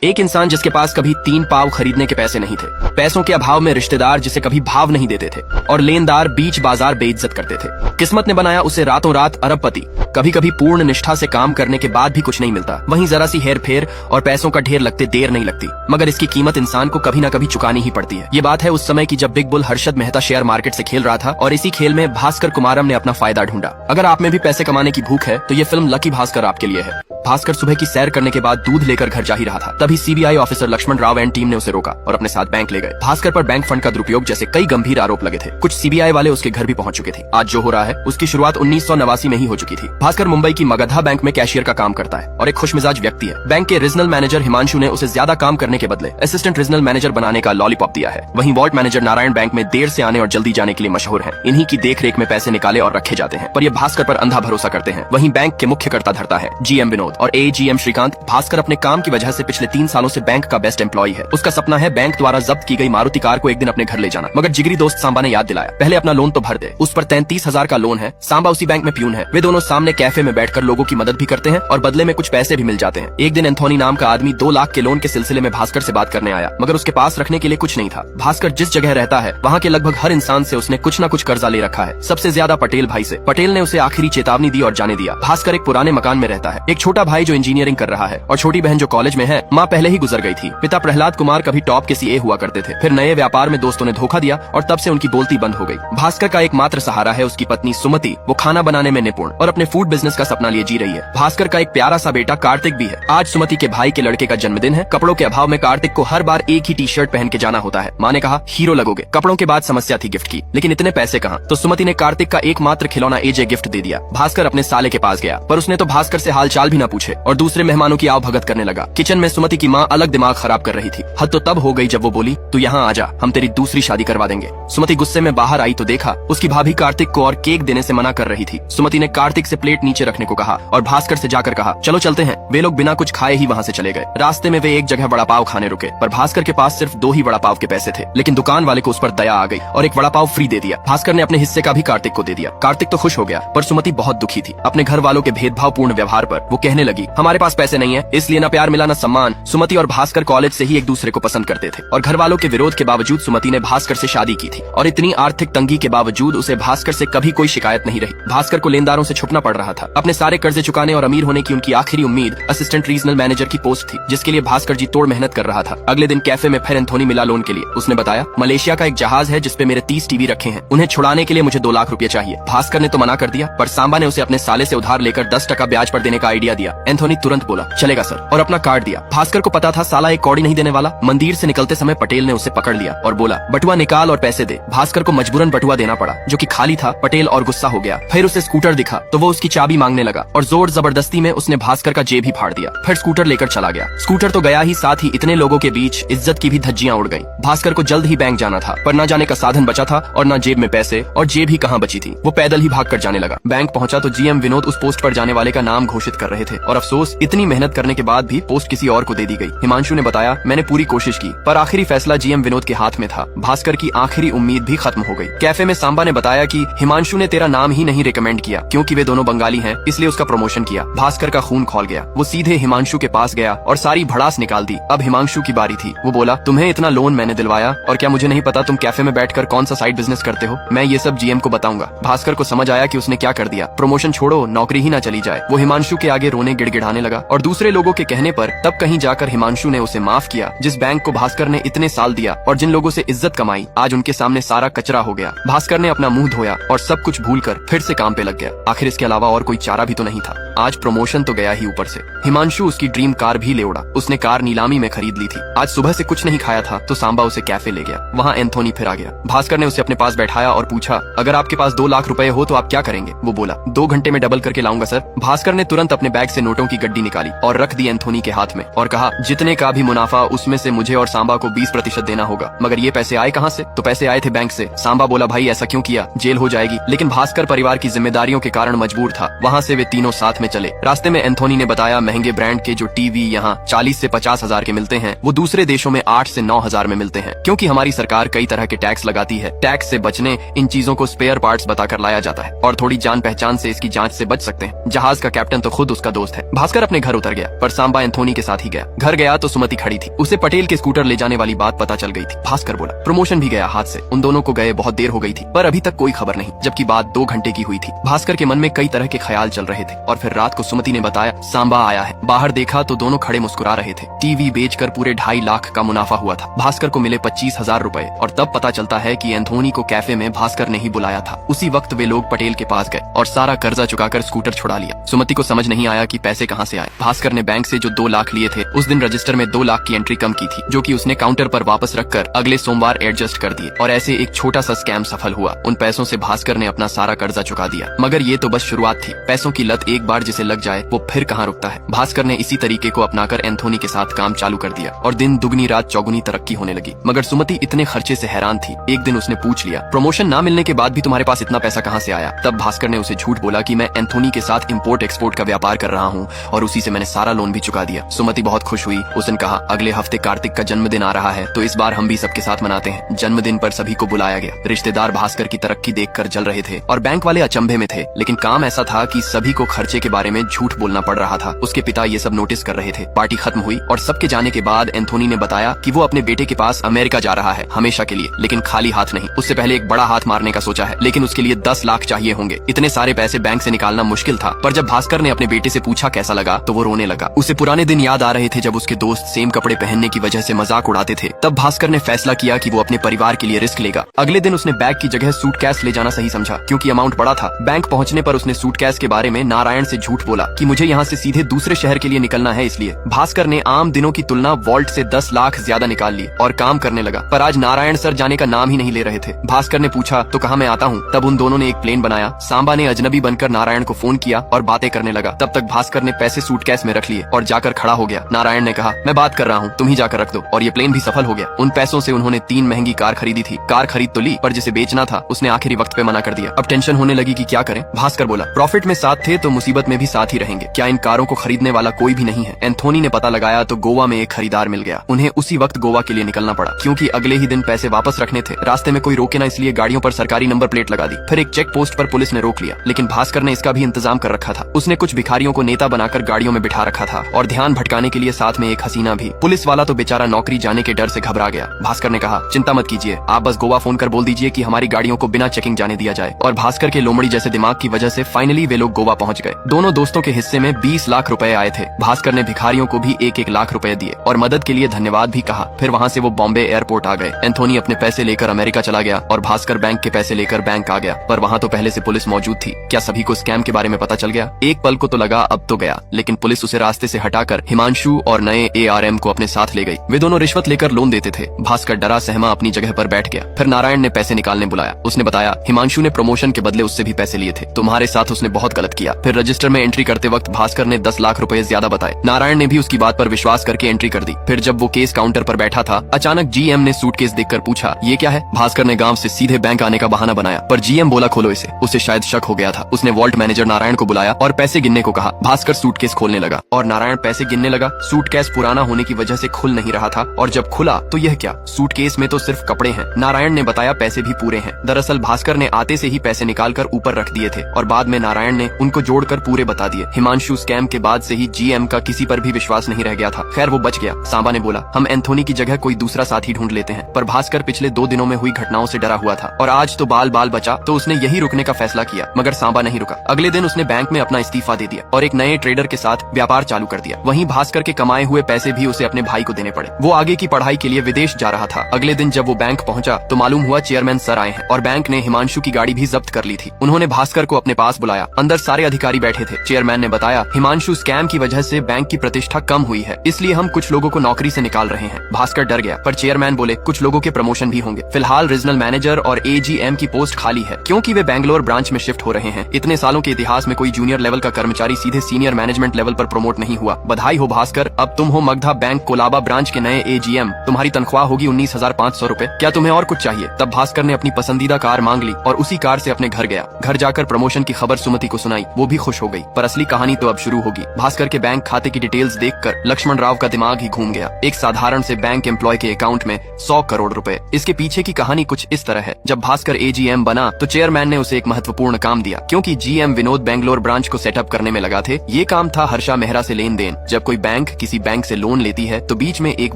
एक इंसान जिसके पास कभी 3 पाव खरीदने के पैसे नहीं थे, पैसों के अभाव में रिश्तेदार जिसे कभी भाव नहीं देते थे और लेनदार बीच बाजार बेइज्जत करते थे। किस्मत ने बनाया उसे रातों रात अरबपति। कभी कभी पूर्ण निष्ठा से काम करने के बाद भी कुछ नहीं मिलता, वहीं जरा सी हेर फेर और पैसों का ढेर लगते देर नहीं लगती, मगर इसकी कीमत इंसान को कभी न कभी चुकानी ही पड़ती है। ये बात है उस समय की जब big bull Harshad Mehta share market से खेल रहा था और इसी खेल में भास्कर कुमारम ने अपना फायदा ढूंढा। अगर आप में भी पैसे कमाने की भूख है तो ये फिल्म लकी भास्कर आपके लिए है। भास्कर सुबह की सैर करने के बाद दूध लेकर घर जा ही रहा था, तभी CBI officer Lakshman Rao and team ने उसे रोका और अपने साथ बैंक ले गए। भास्कर पर बैंक फंड का दुरुपयोग जैसे कई गंभीर आरोप लगे थे। कुछ सीबीआई वाले उसके घर भी पहुंच चुके थे। आज जो हो रहा है उसकी शुरुआत 1989 में ही हो चुकी थी। भास्कर मुंबई की मगधा बैंक में कैशियर का काम करता है और एक खुशमिजाज व्यक्ति है। बैंक के रीजनल मैनेजर हिमांशु ने उसे ज्यादा काम करने के बदले असिस्टेंट रीजनल मैनेजर बनाने का लॉलीपॉप दिया है। वहीं वॉल्ट मैनेजर नारायण बैंक में देर से आने और जल्दी जाने के लिए मशहूर है। इन्हीं की देख रेख में पैसे निकाले और रखे जाते हैं, पर ये भास्कर पर अंधा भरोसा करते हैं। वहीं बैंक के मुख्य कर्ता धरता है GM विनोद और AGM श्रीकांत। भास्कर अपने काम की वजह से पिछले 3 सालों से बैंक का बेस्ट एम्प्लॉय है। उसका सपना है बैंक द्वारा जब्त की गई मारुति कार को एक दिन अपने घर ले जाना, मगर जिगरी दोस्त सांबा ने याद दिलाया, पहले अपना लोन तो भर दे। उस पर 33,000 का लोन है। सांबा उसी बैंक में प्यून है। वे दोनों सामने कैफे में बैठकर लोगों की मदद भी करते हैं और बदले में कुछ पैसे भी मिल जाते हैं। एक दिन एंथोनी नाम का आदमी 2 लाख के लोन के सिलसिले में भास्कर से बात करने आया, मगर उसके पास रखने के लिए कुछ नहीं था। भास्कर जिस जगह रहता है वहाँ के लगभग हर इंसान से उसने कुछ न कुछ कर्जा ले रखा है, सबसे ज्यादा पटेल भाई से। पटेल ने उसे आखिरी चेतावनी दी और जाने दिया। भास्कर एक पुराने मकान में रहता है। एक छोटा भाई जो इंजीनियरिंग कर रहा है और छोटी बहन जो कॉलेज में है। माँ पहले ही गुजर गई थी। पिता प्रहलाद कुमार कभी टॉप के CA हुआ करते थे, फिर नए व्यापार में दोस्तों ने धोखा दिया और तब से उनकी बोलती बंद हो गई। भास्कर का एकमात्र सहारा है उसकी पत्नी सुमति। वो खाना बनाने में निपुण और अपने फूड बिजनेस का सपना लिए जी रही है। भास्कर का एक प्यारा सा बेटा कार्तिक भी है। आज सुमति के भाई के लड़के का जन्मदिन है। कपड़ों के अभाव में कार्तिक को हर बार एक ही टी-शर्ट पहन के जाना होता है। माँ ने कहा हीरो लगोगे। कपड़ों के बाद समस्या थी गिफ्ट की, लेकिन इतने पैसे कहाँ, तो सुमति ने कार्तिक का एकमात्र खिलौना AJ गिफ्ट दे दिया। भास्कर अपने साले के पास गया, पर उसने तो भास्कर से हाल चाल भी न पूछे और दूसरे मेहमानों की आव भगत करने लगा। किचन में सुमति की माँ अलग दिमाग खराब कर रही थी। हद तो तब हो गई जब वो बोली, तू यहाँ आ जा, हम तेरी दूसरी शादी करवा देंगे। सुमति गुस्से में बाहर आई तो देखा उसकी भाभी कार्तिक को और केक देने से मना कर रही थी। सुमति ने कार्तिक से प्लेट नीचे रखने को कहा और भास्कर से जाकर कहा, चलो चलते हैं। वे लोग बिना कुछ खाए ही वहाँ से चले गए। रास्ते में वे एक जगह वड़ा पाव खाने रुके, पर भास्कर के पास सिर्फ 2 ही वड़ा पाव के पैसे थे, लेकिन दुकान वाले को उस पर दया आ गई और एक वड़ा पाव फ्री दे दिया। भास्कर ने अपने हिस्से का भी कार्तिक को दे दिया। कार्तिक तो खुश हो गया, पर सुमति बहुत दुखी थी अपने घर वालों के भेदभावपूर्ण व्यवहार पर। वो कहने लगी, हमारे पास पैसे नहीं है, इसलिए न प्यार मिला न सम्मान। सुमति और भास्कर कॉलेज से ही एक दूसरे को पसंद करते थे और घर वालों के विरोध के बावजूद सुमति ने भास्कर से शादी की थी और इतनी आर्थिक तंगी के बावजूद उसे भास्कर से कभी कोई शिकायत नहीं रही। भास्कर को लेनदारों से छुपना पड़ रहा था। अपने सारे कर्जे चुकाने और अमीर होने की उनकी आखिरी उम्मीद असिस्टेंट रीजनल मैनेजर की पोस्ट थी, जिसके लिए भास्कर जी तोड़ मेहनत कर रहा था। अगले दिन कैफे में फिर एंथोनी मिला लोन के लिए। उसने बताया, मलेशिया का एक जहाज है जिसपे मेरे 30 टीवी रखे हैं, उन्हें छुड़ाने के लिए मुझे 2 लाख रुपए चाहिए। भास्कर ने तो मना कर दिया, पर सांबा ने उसे अपने साले से उधार लेकर 10% ब्याज पर देने का आइडिया दिया। एंथोनी तुरंत बोला, चलेगा सर, और अपना कार्ड दिया। भास्कर को पता था साला एक कौड़ी नहीं देने वाला। मंदिर से निकलते समय पटेल ने उसे पकड़ लिया और बोला, बटुआ निकाल और पैसे दे। भास्कर को मजबूरन बटुआ देना पड़ा, जो कि खाली था। पटेल और गुस्सा हो गया। फिर उसे स्कूटर दिखा तो वो उसकी चाबी मांगने लगा और जोर जबरदस्ती में उसने भास्कर का जेब ही फाड़ दिया। फिर स्कूटर लेकर चला गया। स्कूटर तो गया ही, साथ ही इतने लोगों के बीच इज्जत की भी धज्जियां उड़ गईं। भास्कर को जल्द ही बैंक जाना था, पर न जाने का साधन बचा था और न जेब में पैसे, और जेब ही कहाँ बची थी। वो पैदल ही भाग कर जाने लगा। बैंक पहुंचा तो GM विनोद उस पोस्ट पर जाने वाले का नाम घोषित कर रहे थे और अफसोस, इतनी मेहनत करने के बाद भी पोस्ट किसी और को दे दी गई। हिमांशु ने बताया, मैंने पूरी कोशिश की, पर आखिरी फैसला GM विनोद के हाथ में था। भास्कर की आखिरी उम्मीद भी खत्म हो गई। कैफे में सांबा ने बताया कि हिमांशु ने तेरा नाम ही नहीं रिकमेंड किया, क्योंकि वे दोनों बंगाली हैं, इसलिए उसका प्रमोशन किया। भास्कर का खून खौल गया। वो सीधे हिमांशु के पास गया और सारी भड़ास निकाल दी। अब हिमांशु की बारी थी। वो बोला, तुम्हें इतना लोन मैंने दिलवाया और क्या मुझे नहीं पता तुम कैफे में बैठकर कौन सा साइड बिजनेस करते हो? मैं ये सब GM को बताऊंगा। भास्कर को समझ आया कि उसने क्या कर दिया। प्रमोशन छोड़ो, नौकरी ही ना चली जाए। वो हिमांशु के आगे रोने गिड़गिड़ाने लगा और दूसरे लोगों के कहने पर तब कहीं जाकर हिमांशु ने उसे माफ किया। जिस बैंक को भास्कर ने इतने साल दिया और जिन लोगों से इज्जत कमाई, आज उनके सामने सारा कचरा हो गया। भास्कर ने अपना मुंह धोया और सब कुछ भूलकर फिर से काम पे लग गया। आखिर इसके अलावा और कोई चारा भी तो नहीं था। आज प्रमोशन तो गया ही, ऊपर से हिमांशु उसकी ड्रीम कार भी ले उड़ा। उसने कार नीलामी में खरीद ली थी। आज सुबह से कुछ नहीं खाया था तो सांबा उसे कैफे ले गया। वहाँ एंथोनी फिर आ गया। भास्कर ने उसे अपने पास बैठाया और पूछा, अगर आपके पास 2 लाख रुपए हो तो आप क्या करेंगे? वो बोला, 2 घंटे में डबल करके लाऊंगा सर। भास्कर ने तुरंत अपने बैग से नोटों की गड्डी निकाली और रख दी एंथोनी के हाथ में और कहा, जितने का भी मुनाफा उसमें से मुझे और सांबा को 20% देना होगा। मगर ये पैसे आए कहाँ से? तो पैसे आए थे बैंक से। सांबा बोला, भाई ऐसा क्यों किया? जेल हो जाएगी। लेकिन भास्कर परिवार की जिम्मेदारियों के कारण मजबूर था। वहाँ से वे तीनों साथ में चले। रास्ते में एंथोनी ने बताया महंगे ब्रांड के जो टीवी यहाँ 40 से 50 हजार के मिलते हैं वो दूसरे देशों में 8 से 9 हजार में मिलते हैं, क्योंकि हमारी सरकार कई तरह के टैक्स लगाती है। टैक्स से बचने इन चीजों को स्पेयर पार्ट्स बताकर लाया जाता है और थोड़ी जान पहचान से इसकी जांच से बच सकते हैं। जहाज का कैप्टन तो खुद उसका दोस्त है। भास्कर अपने घर उतर गया, पर सांबा एंथोनी के साथ ही गया। घर गया तो सुमति खड़ी थी। उसे पटेल के स्कूटर ले जाने वाली बात पता चल गई थी। भास्कर बोला प्रमोशन भी गया हाथ से। उन दोनों को गए बहुत देर हो गई थी, पर अभी तक कोई खबर नहीं, जबकि बात 2 घंटे की हुई थी। भास्कर के मन में कई तरह के ख्याल चल रहे थे और फिर रात को सुमति ने बताया सांबा आया है। बाहर देखा तो दोनों खड़े मुस्कुरा रहे थे। टीवी बेचकर पूरे 2.5 लाख का मुनाफा हुआ था। भास्कर को मिले 25,000 रुपए और तब पता चलता है कि एंथोनी को कैफे में भास्कर ने ही बुलाया था। उसी वक्त वे लोग पटेल के पास गए और सारा कर्जा चुकाकर स्कूटर छुड़ा लिया। सुमति को समझ नहीं आया कि पैसे कहां से आए। भास्कर ने बैंक से जो 2 लाख लिए थे उस दिन रजिस्टर में 2 लाख की एंट्री कम की थी, जो कि उसने काउंटर पर वापस रखकर अगले सोमवार एडजस्ट कर दिए और ऐसे एक छोटा सा स्कैम सफल हुआ। उन पैसों से भास्कर ने अपना सारा कर्जा चुका दिया। मगर ये तो बस शुरुआत थी। पैसों की लत एक बार जिसे लग जाए वो फिर कहाँ रुकता है। भास्कर ने इसी तरीके को अपनाकर एंथोनी के साथ काम चालू कर दिया और दिन दुगनी रात चौगुनी तरक्की होने लगी। मगर सुमति इतने खर्चे से हैरान थी। एक दिन उसने पूछ लिया प्रमोशन ना मिलने के बाद भी तुम्हारे पास इतना पैसा कहाँ से आया? तब भास्कर ने उसे झूठ बोला कि मैं एंथोनी के साथ इम्पोर्ट एक्सपोर्ट का व्यापार कर रहा हूँ और उसी से मैंने सारा लोन भी चुका दिया। सुमति बहुत खुश हुई। उसने कहा अगले हफ्ते कार्तिक का जन्मदिन आ रहा है तो इस बार हम भी सबके साथ मनाते हैं। जन्मदिन पर सभी को बुलाया गया। रिश्तेदार भास्कर की तरक्की देखकर जल रहे थे और बैंक वाले अचंभे में थे, लेकिन काम ऐसा था कि सभी को खर्चे के बारे में झूठ बोलना पड़ रहा था। उसके पिता ये सब नोटिस कर रहे थे। पार्टी खत्म हुई और सबके जाने के बाद एंथोनी ने बताया कि वो अपने बेटे के पास अमेरिका जा रहा है हमेशा के लिए, लेकिन खाली हाथ नहीं। उससे पहले एक बड़ा हाथ मारने का सोचा है, लेकिन उसके लिए 10 लाख चाहिए होंगे। इतने सारे पैसे बैंक से निकालना मुश्किल था। पर जब भास्कर ने अपने बेटे से पूछा कैसा लगा तो वो रोने लगा। उसे पुराने दिन याद आ रहे थे जब उसके दोस्त सेम कपड़े पहनने की वजह से मजाक उड़ाते थे। तब भास्कर ने फैसला किया कि वो अपने परिवार के लिए रिस्क लेगा। अगले दिन उसने बैग की जगह सूटकेस ले जाना सही समझा, क्योंकि अमाउंट बड़ा था। बैंक पहुंचने पर उसने सूटकेस के बारे में नारायण से झूठ बोला कि मुझे यहाँ से सीधे दूसरे शहर के लिए निकलना है। इसलिए भास्कर ने आम दिनों की तुलना वॉल्ट से 10 लाख ज्यादा निकाल लिए और काम करने लगा। पर आज नारायण सर जाने का नाम ही नहीं ले रहे थे। भास्कर ने पूछा तो कहा मैं आता हूँ। तब उन दोनों ने एक प्लेन बनाया। सांबा ने अजनबी बनकर नारायण को फोन किया और बातें करने लगा। तब तक भास्कर ने पैसे सूटकेस में रख लिए और जाकर खड़ा हो गया। नारायण ने कहा मैं बात कर रहा हूँ, तुम ही जाकर रख दो। और ये प्लेन भी सफल हो गया। उन पैसों से उन्होंने 3 महंगी कार खरीदी थी। कार खरीद तो ली, पर जिसे बेचना था उसने आखिरी वक्त पे मना कर दिया। अब टेंशन होने लगी कि क्या करें। भास्कर बोला प्रॉफिट में साथ थे तो मुसीबत में भी साथ ही रहेंगे। क्या इन कारों को खरीदने वाला कोई भी नहीं है? एंथोनी ने पता लगाया तो गोवा में एक खरीदार मिल गया। उन्हें उसी वक्त गोवा के लिए निकलना पड़ा, क्योंकि अगले ही दिन पैसे वापस रखने थे। रास्ते में कोई रोके ना, इसलिए गाड़ियों पर सरकारी नंबर प्लेट लगा दी। फिर एक चेक पोस्ट पर पुलिस ने रोक लिया, लेकिन भास्कर ने इसका भी इंतजाम कर रखा था। उसने कुछ भिखारियों को नेता बनाकर गाड़ियों में बिठा रखा था और ध्यान भटकाने के लिए साथ में एक हसीना भी। पुलिस वाला तो बेचारा नौकरी जाने के डर से घबरा गया। भास्कर ने कहा चिंता मत कीजिए, आप बस गोवा फोन कर बोल दीजिए कि हमारी गाड़ियों को बिना चेकिंग जाने दिया जाए। और भास्कर के लोमड़ी जैसे दिमाग की वजह से फाइनली वे लोग गोवा पहुंच गए। दोनों दोस्तों के हिस्से में 20 लाख रुपए आए थे। भास्कर ने भिखारियों को भी 1-1 लाख रुपए दिए और मदद के लिए धन्यवाद भी कहा। फिर वहाँ से वो बॉम्बे एयरपोर्ट आ गए। एंथोनी अपने पैसे लेकर अमेरिका चला गया और भास्कर बैंक के पैसे लेकर बैंक आ गया। पर वहाँ तो पहले से पुलिस मौजूद थी। क्या सभी को स्कैम के बारे में पता चल गया? एक पल को तो लगा अब तो गया, लेकिन पुलिस उसे रास्ते से हटाकर हिमांशु और नए ARM को अपने साथ ले गई। वे दोनों रिश्वत लेकर लोन देते थे। भास्कर डरा सहमा अपनी जगह पर बैठ गया। फिर नारायण ने पैसे निकालने बुलाया। उसने बताया हिमांशु ने प्रमोशन के बदले उससे भी पैसे लिए थे, तुम्हारे साथ उसने बहुत गलत किया। फिर रजिस्टर में एंट्री करते वक्त भास्कर ने 10 लाख रुपए ज्यादा बताए। नारायण ने भी उसकी बात पर विश्वास करके एंट्री कर दी। फिर जब वो केस काउंटर पर बैठा था, अचानक GM ने सूटकेस देखकर पूछा ये क्या है? भास्कर ने गांव से सीधे बैंक आने का बहाना बनाया, पर GM बोला खोलो इसे। उसे शायद शक हो गया था। उसने वॉल्ट मैनेजर नारायण को बुलाया और पैसे गिनने को कहा। भास्कर सूटकेस खोलने लगा और नारायण पैसे गिनने लगा। सूटकेस पुराना होने की वजह से खुल नहीं रहा था और जब खुला तो यह क्या, सूटकेस में तो सिर्फ कपड़े हैं। नारायण ने बताया पैसे भी पूरे हैं। दरअसल भास्कर ने आते से ही पैसे निकालकर ऊपर रख दिए थे और बाद में नारायण ने उनको जोड़कर पूरे बता दिए। हिमांशु स्कैम के बाद से ही GM का किसी पर भी विश्वास नहीं रह गया था। खैर वो बच गया। सांबा ने बोला हम एंथोनी की जगह कोई दूसरा साथी ढूंढ लेते हैं। पर भास्कर पिछले 2 दिनों में हुई घटनाओं से डरा हुआ था और आज तो बाल बाल बचा, तो उसने यही रुकने का फैसला किया। मगर सांबा नहीं रुका। अगले दिन उसने बैंक में अपना इस्तीफा दे दिया और एक नए ट्रेडर के साथ व्यापार चालू कर दिया। वहीं भास्कर के कमाए हुए पैसे भी उसे अपने भाई को देने पड़े। वो आगे की पढ़ाई के लिए विदेश जा रहा था। अगले दिन जब वो बैंक पहुंचा तो मालूम हुआ चेयरमैन सर आए हैं और बैंक ने हिमांशु की गाड़ी भी जब्त कर ली थी। उन्होंने भास्कर को अपने पास बुलाया। अंदर सारे अधिकारी बैठे थे। चेयरमैन ने बताया हिमांशु स्कैम की वजह से बैंक की प्रतिष्ठा कम हुई है, इसलिए हम कुछ लोगों को नौकरी से निकाल रहे हैं। भास्कर डर गया, पर चेयरमैन बोले कुछ लोगों के प्रमोशन भी होंगे। फिलहाल रीजनल मैनेजर और AGM की पोस्ट खाली है, क्योंकि वे बैंगलोर ब्रांच में शिफ्ट हो रहे हैं। इतने सालों के इतिहास में कोई जूनियर लेवल का कर्मचारी सीधे सीनियर मैनेजमेंट लेवल पर प्रमोट नहीं हुआ। बधाई हो भास्कर, अब तुम हो मगधा बैंक कोलाबा ब्रांच के नए AGM। तुम्हारी तनख्वाह होगी 19,500 रुपए। क्या तुम्हें और कुछ चाहिए? तब भास्कर ने अपनी पसंदीदा कार मांग ली और उसी कार से अपने घर गया। घर जाकर प्रमोशन की खबर सुमति को सुनाई। वो भी खुश हो गई। गई, पर असली कहानी तो अब शुरू होगी। भास्कर के बैंक खाते की डिटेल्स देखकर लक्ष्मण राव का दिमाग ही घूम गया। एक साधारण से बैंक एम्प्लॉय के अकाउंट में 100 करोड़ रुपए। इसके पीछे की कहानी कुछ इस तरह है। जब भास्कर AGM बना तो चेयरमैन ने उसे एक महत्वपूर्ण काम दिया, क्योंकि GM विनोद बेंगलोर ब्रांच को सेटअप करने में लगा थे। ये काम था हर्षा मेहरा से लेन देन। जब कोई बैंक किसी बैंक से लोन लेती है तो बीच में एक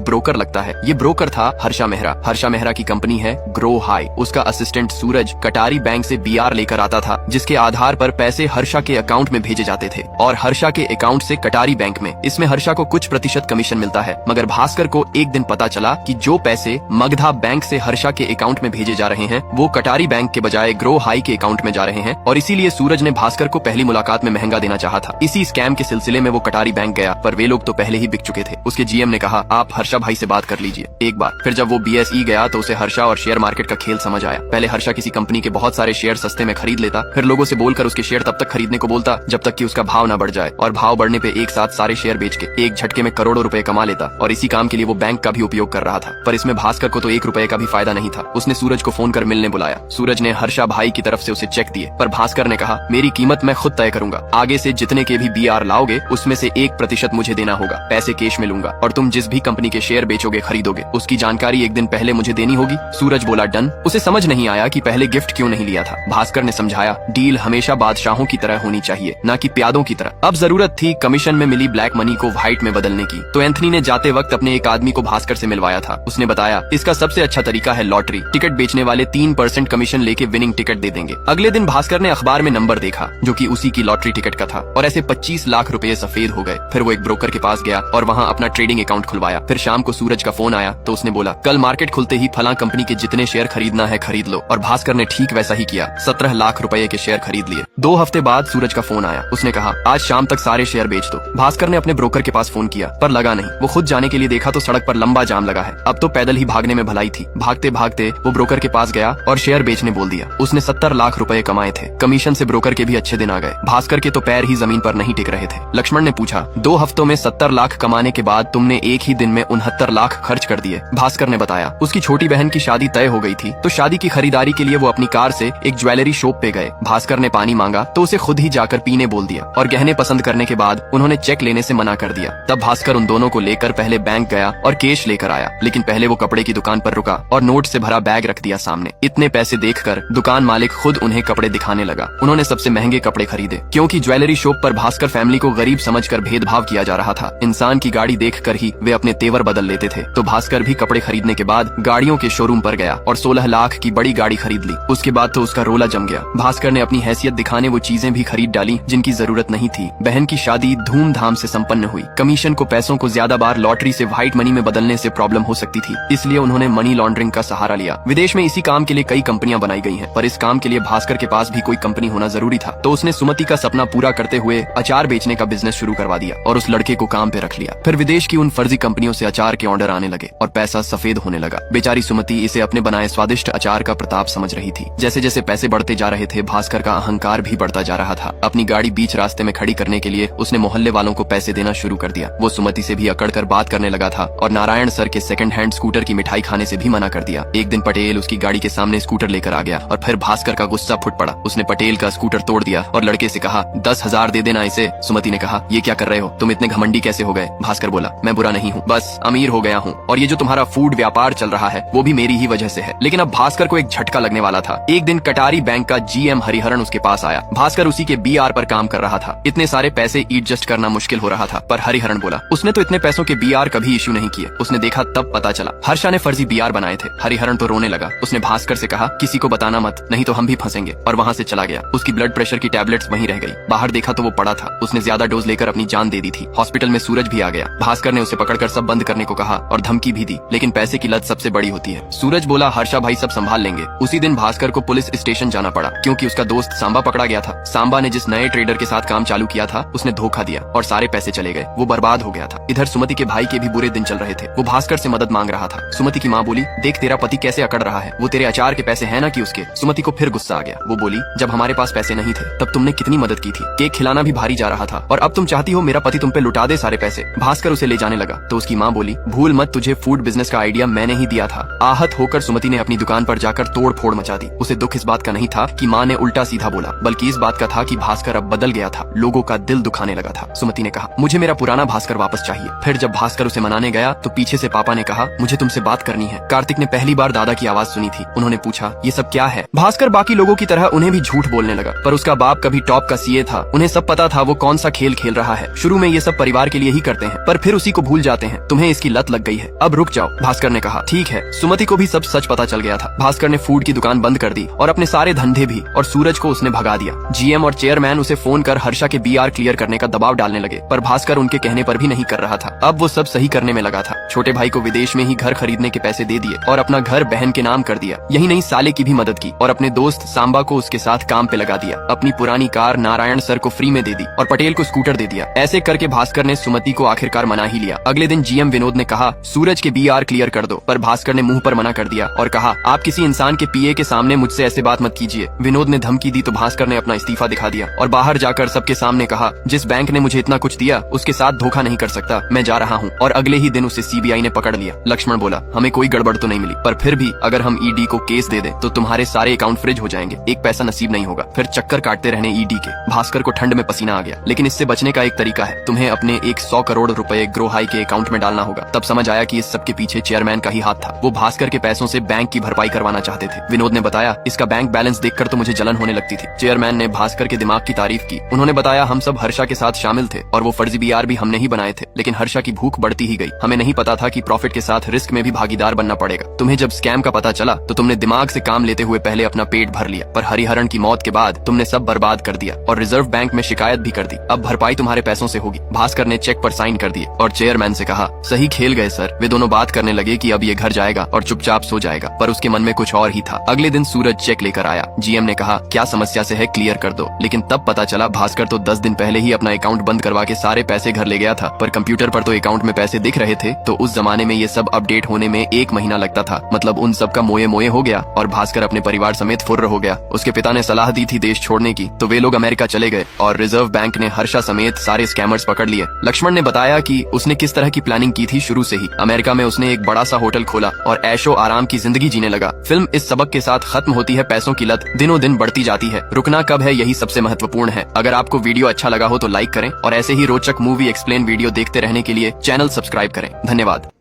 ब्रोकर लगता है। ये ब्रोकर था हर्षा मेहरा। हर्षा मेहरा की कंपनी है ग्रो हाई। उसका असिस्टेंट सूरज कटारी बैंक से BR लेकर आता था, जिसके आधार पर पैसे हर्षा के अकाउंट में भेजे जाते थे और हर्षा के अकाउंट से कटारी बैंक में। इसमें हर्षा को कुछ प्रतिशत कमीशन मिलता है, मगर भास्कर को एक दिन पता चला कि जो पैसे मगधा बैंक से हर्षा के अकाउंट में भेजे जा रहे हैं वो कटारी बैंक के बजाय ग्रो हाई के अकाउंट में जा रहे हैं, और इसीलिए सूरज ने भास्कर को पहली मुलाकात में महंगा देना चाहा था। इसी स्कैम के सिलसिले में वो कटारी बैंक गया, पर वे लोग तो पहले ही बिक चुके थे। उसके GM ने कहा, आप हर्षा भाई से बात कर लीजिए एक बार। फिर जब वो BSE गया तो उसे हर्षा और शेयर मार्केट का खेल समझ आया। पहले हर्षा किसी कंपनी के बहुत सारे शेयर सस्ते में खरीद लेता, फिर लोगों से बोलकर उसके शेयर तब तक खरीदने को बोलता जब तक कि उसका भाव न बढ़ जाए, और भाव बढ़ने पे एक साथ सारे शेयर बेच के एक झटके में करोड़ों रुपए कमा लेता। और इसी काम के लिए वो बैंक का भी उपयोग कर रहा था, पर इसमें भास्कर को तो 1 रुपए का भी फायदा नहीं था। उसने सूरज को फोन कर मिलने बुलाया। सूरज ने हर्षा भाई की तरफ से उसे चेक दिए, पर भास्कर ने कहा, मेरी कीमत मैं खुद तय करूंगा। आगे से जितने के भी BR लाओगे उसमें से 1% मुझे देना होगा। पैसे कैश में लूंगा, और तुम जिस भी कंपनी के शेयर बेचोगे खरीदोगे उसकी जानकारी एक दिन पहले मुझे देनी होगी। सूरज बोला, डन। उसे समझ नहीं आया कि पहले गिफ्ट क्यों नहीं लिया था। भास्कर ने समझाया, डील हमेशा बादशाहों की तरह होनी चाहिए, न कि प्यादों की तरह। अब जरूरत थी कमीशन में मिली ब्लैक मनी को व्हाइट में बदलने की, तो एंथनी ने जाते वक्त अपने एक आदमी को भास्कर से मिलवाया था। उसने बताया, इसका सबसे अच्छा तरीका है लॉटरी। टिकट बेचने वाले 3% कमीशन लेके विनिंग टिकट दे देंगे। अगले दिन भास्कर ने अखबार में नंबर देखा जो कि उसी की लॉटरी टिकट का था, और ऐसे 25 लाख रुपए सफेद हो गए। फिर वो एक ब्रोकर के पास गया और वहाँ अपना ट्रेडिंग अकाउंट खुलवाया। फिर शाम को सूरज का फोन आया तो उसने बोला, कल मार्केट खुलते ही फलां कंपनी के जितने शेयर खरीदना है खरीद लो। और भास्कर ने ठीक वैसा ही किया, 17 लाख रुपए के शेयर खरीद लिए। 2 हफ्ते बाद सूरज का फोन आया। उसने कहा, आज शाम तक सारे शेयर बेच दो। भास्कर ने अपने ब्रोकर के पास फोन किया, पर लगा नहीं। वो खुद जाने के लिए देखा तो सड़क पर लंबा जाम लगा है। अब तो पैदल ही भागने में भलाई थी। भागते भागते वो ब्रोकर के पास गया और शेयर बेचने बोल दिया। उसने 70 लाख रुपए कमाए थे। कमीशन से ब्रोकर के भी अच्छे दिन आ गए। भास्कर के तो पैर ही जमीन पर नहीं टिक रहे थे। लक्ष्मण ने पूछा, 2 हफ्तों में 70 लाख कमाने के बाद तुमने एक ही दिन में 69 लाख खर्च कर दिए। भास्कर ने बताया, उसकी छोटी बहन की शादी तय हो गई थी, तो शादी की खरीदारी के लिए वो अपनी कार से एक ज्वेलरी शॉप पे गए। भास्कर ने पानी मांगा तो उसे खुद ही जाकर पीने बोल दिया, और गहने पसंद करने के बाद उन्होंने चेक लेने से मना कर दिया। तब भास्कर उन दोनों को लेकर पहले बैंक गया और कैश लेकर आया, लेकिन पहले वो कपड़े की दुकान पर रुका और नोट से भरा बैग रख दिया सामने। इतने पैसे देखकर दुकान मालिक खुद उन्हें कपड़े दिखाने लगा। उन्होंने सबसे महंगे कपड़े खरीदे, क्योंकि ज्वेलरी शॉप पर भास्कर फैमिली को गरीब समझकर भेदभाव किया जा रहा था। इंसान की गाड़ी देखकर ही वे अपने तेवर बदल लेते थे। तो भास्कर भी कपड़े खरीदने के बाद गाड़ियों के शोरूम पर गया और 16 लाख की बड़ी गाड़ी खरीद ली। उसके बाद तो उसका रोला जम गया। भास्कर ने अपनी हैसियत दिखाने वो चीजें भी खरीद डाली जिनकी जरूरत नहीं थी। बहन की शादी धूमधाम से संपन्न हुई। कमीशन को पैसों को ज्यादा बार लॉटरी से व्हाइट मनी में बदलने से प्रॉब्लम हो सकती थी, इसलिए उन्होंने मनी लॉन्ड्रिंग का सहारा लिया। विदेश में इसी काम के लिए कई कंपनियां बनाई गई हैं, पर इस काम के लिए भास्कर के पास भी कोई कंपनी होना जरूरी था। तो उसने सुमति का सपना पूरा करते हुए अचार बेचने का बिजनेस शुरू करवा दिया और उस लड़के को काम पे रख लिया। फिर विदेश की उन फर्जी कंपनियों से अचार के ऑर्डर आने लगे और पैसा सफेद होने लगा। बेचारी सुमति इसे अपने बनाए स्वादिष्ट अचार का प्रताप समझ रही थी। जैसे जैसे पैसे बढ़ते जा रहे थे, भास्कर का अहंकार भी बढ़ता जा रहा था। अपनी गाड़ी बीच रास्ते में खड़ी करने के लिए उसने मोहल्ले वालों को पैसे देना शुरू कर दिया। वो सुमति से भी अकड़ कर बात करने लगा था और नारायण सर के सेकंड हैंड स्कूटर की मिठाई खाने से भी मना कर दिया। एक दिन पटेल उसकी गाड़ी के सामने स्कूटर लेकर आ गया और फिर भास्कर का गुस्सा फुट पड़ा। उसने पटेल का स्कूटर तोड़ दिया और लड़के से कहा, 10,000 दे देना इसे। सुमति ने कहा, ये क्या कर रहे हो, तुम इतने घमंडी कैसे हो गए? भास्कर बोला, मैं बुरा नहीं हूँ, बस अमीर हो गया हूँ, और ये जो तुम्हारा फूड व्यापार चल रहा है वो भी मेरी ही वजह से है। लेकिन अब भास्कर को एक झटका लगने वाला था। एक दिन कटारी बैंक का GM हरिहरन उसके पास आया। भास्कर उसी के BR पर काम कर रहा था। इतने सारे पैसे एडजस्ट करना मुश्किल हो रहा था, पर हरिहरन बोला, उसने तो इतने पैसों के BR कभी इश्यू नहीं किए। उसने देखा तब पता चला हर्षा ने फर्जी BR बनाए थे। हरिहरन तो रोने लगा। उसने भास्कर से कहा, किसी को बताना मत, नहीं तो हम भी फंसेंगे, और वहाँ से चला गया। उसकी ब्लड प्रेशर की टैबलेट्स वहीं रह गई। बाहर देखा तो वो पड़ा था। उसने ज्यादा डोज लेकर अपनी जान दे दी थी। हॉस्पिटल में सूरज भी आ गया। भास्कर ने उसे पकड़कर सब बंद करने को कहा और धमकी भी दी, लेकिन पैसे की लत सबसे बड़ी होती है। सूरज बोला, हर्षा भाई सब संभाल लेंगे। उसी दिन भास्कर को पुलिस स्टेशन जाना पड़ा, क्योंकि उसका दोस्त सांबा पकड़ा गया था। सांबा ने जिस नए ट्रेडर के साथ काम चालू किया था उसने धोखा दिया और सारे पैसे चले गए। वो बर्बाद हो गया था। इधर सुमति के भाई के भी बुरे दिन चल रहे थे। वो भास्कर से मदद मांग रहा था। सुमति की माँ बोली, देख तेरा पति कैसे अकड़ रहा है, वो तेरे अचार के पैसे हैं ना कि उसके। सुमति को फिर गुस्सा आ गया। वो बोली, जब हमारे पास पैसे नहीं थे तब तुमने कितनी मदद की थी। केक खिलाना भी भारी जा रहा था, और अब तुम चाहती हो मेरा पति तुम पे लुटा दे सारे पैसे। भास्कर उसे ले जाने लगा तो उसकी माँ बोली, भूल मत, तुझे फूड बिजनेस का आइडिया मैंने ही दिया था। आहत होकर सुमति ने अपनी दुकान पर जाकर तोड़ फोड़ मचा दी। उसे दुख इस बात का नहीं था कि माँ ने उल्टा सीधा बोला, बल्कि इस बात का था कि भास्कर अब बदल गया था, लोगों का दिल दुखाने लगा था। सुमति ने कहा, मुझे मेरा पुराना भास्कर वापस चाहिए। फिर जब भास्कर उसे मनाने गया तो पीछे से पापा ने कहा, मुझे तुमसे बात करनी है। कार्तिक ने पहली बार दादा की आवाज सुनी थी। उन्होंने पूछा, ये सब क्या है? भास्कर बाकी लोगों की तरह उन्हें भी झूठ बोलने लगा, पर उसका बाप कभी टॉप का सीए था, उन्हें सब पता था वो कौन सा खेल खेल रहा है। शुरू में ये सब परिवार के लिए ही करते हैं, पर फिर उसी को भूल जाते हैं। तुम्हें इसकी लत लग गई है, अब रुक जाओ। भास्कर ने कहा, ठीक है। सुमति को भी सब सच पता चल गया था। भास्कर ने फूड की दुकान बंद कर दी और अपने सारे धंधे भी, और सूरज को उसने भगा दिया। जीएम और चेयरमैन उसे फोन कर हर्षा के बीआर क्लियर करने का दबाव डालने लगे, पर भास्कर उनके कहने पर भी नहीं कर रहा था। अब वो सब सही करने में लगा था। छोटे भाई को विदेश में ही घर खरीदने के पैसे दे दिए और अपना घर बहन के नाम कर दिया। यही नहीं, साले की भी मदद की और अपने दोस्त सांबा को उसके साथ काम पे लगा दिया। अपनी पुरानी कार नारायण सर को फ्री में दे दी और पटेल को स्कूटर दे दिया। ऐसे करके भास्कर ने सुमति को आखिरकार मना ही लिया। अगले दिन जीएम विनोद ने कहा, सूरज के बीआर क्लियर कर दो, पर भास्कर ने मुंह पर मना कर दिया और कहा, आप किसी इंसान के पीए के सामने मुझसे ऐसे बात मत कीजिए। विनोद ने धमकी दी तो भास्कर ने अपना इस्तीफा दिखा दिया और बाहर जाकर सबके सामने कहा, जिस बैंक ने मुझे इतना कुछ दिया उसके साथ धोखा नहीं कर सकता, मैं जा रहा हूँ। और अगले ही दिन उसे सीबीआई ने पकड़ लिया। लक्ष्मण बोला, हमें कोई गड़बड़ तो नहीं मिली, पर फिर भी अगर हम ईडी को केस दे दें तो तुम्हारे सारे अकाउंट फ्रीज हो जाएंगे, एक पैसा नसीब नहीं होगा। फिर चक्कर काटते रहने ईडी के। भास्कर को ठंड में पसीना आ गया, लेकिन इससे बचने का एक तरीका है, तुम्हें अपने 100 करोड़ रुपए ग्रो हाई के अकाउंट में डालना होगा। तब समझ आया कि इस सब के पीछे चेयरमैन का ही हाथ था। वो भास्कर के पैसों से बैंक की भरपाई करवाना चाहते थे। विनोद ने बताया, इसका बैंक बैलेंस देखकर तो मुझे जलन होने लगती थी। चेयरमैन ने भास्कर के दिमाग की तारीफ की। उन्होंने बताया, हम सब हर्षा के साथ शामिल थे और वो फर्जी बीआर भी हमने ही बनाए थे, लेकिन हर्षा की भूख बढ़ती ही गई। हमें नहीं पता था कि प्रॉफिट के साथ रिस्क में भी भागीदार बनना पड़ेगा। तुम्हें जब स्कैम का पता चला तो तुमने दिमाग से काम लेते हुए पहले अपना पेट भर लिया, पर हरिहरन की मौत के बाद तुमने सब बर्बाद कर दिया और रिजर्व बैंक में शिकायत भी कर दी। अब भरपाई तुम्हारे पैसों से होगी। भास्कर ने चेक पर साइन कर दिए और चेयरमैन से कहा, सही खेल गए सर। वे दोनों बात करने लगे कि अब ये घर जाएगा और चुपचाप सो जाएगा, पर उसके मन में कुछ और ही था। अगले दिन सूरज चेक लेकर आया। जीएम ने कहा, क्या समस्या से है, क्लियर कर दो। लेकिन तब पता चला भास्कर तो 10 दिन पहले ही अपना अकाउंट बंद करवा के सारे पैसे घर ले गया था, पर कंप्यूटर पर तो अकाउंट में पैसे दिख रहे थे। तो उस जमाने में ये सब अपडेट होने में 1 महीना लगता था। मतलब उन सब का मोए मोए हो गया और भास्कर अपने परिवार समेत फुर्र हो गया। उसके पिता ने सलाह दी थी देश छोड़ने की, तो वे लोग अमेरिका चले गए और रिजर्व बैंक ने हर्षा समेत सारे स्कैमर्स पकड़ लिए। लक्ष्मण ने बताया कि उसने किस तरह की प्लानिंग की थी शुरू से ही। अमेरिका में उसने एक बड़ा सा होटल खोला और ऐशो आराम की जिंदगी जीने लगा। फिल्म इस सबक के साथ खत्म होती है, पैसों की लत दिनों दिन बढ़ती जाती है, रुकना कब है यही सबसे महत्वपूर्ण है। अगर आपको वीडियो अच्छा लगा हो तो लाइक करें और ऐसे ही रोचक मूवी एक्सप्लेन वीडियो देखते रहने के लिए चैनल सब्सक्राइब करें। धन्यवाद।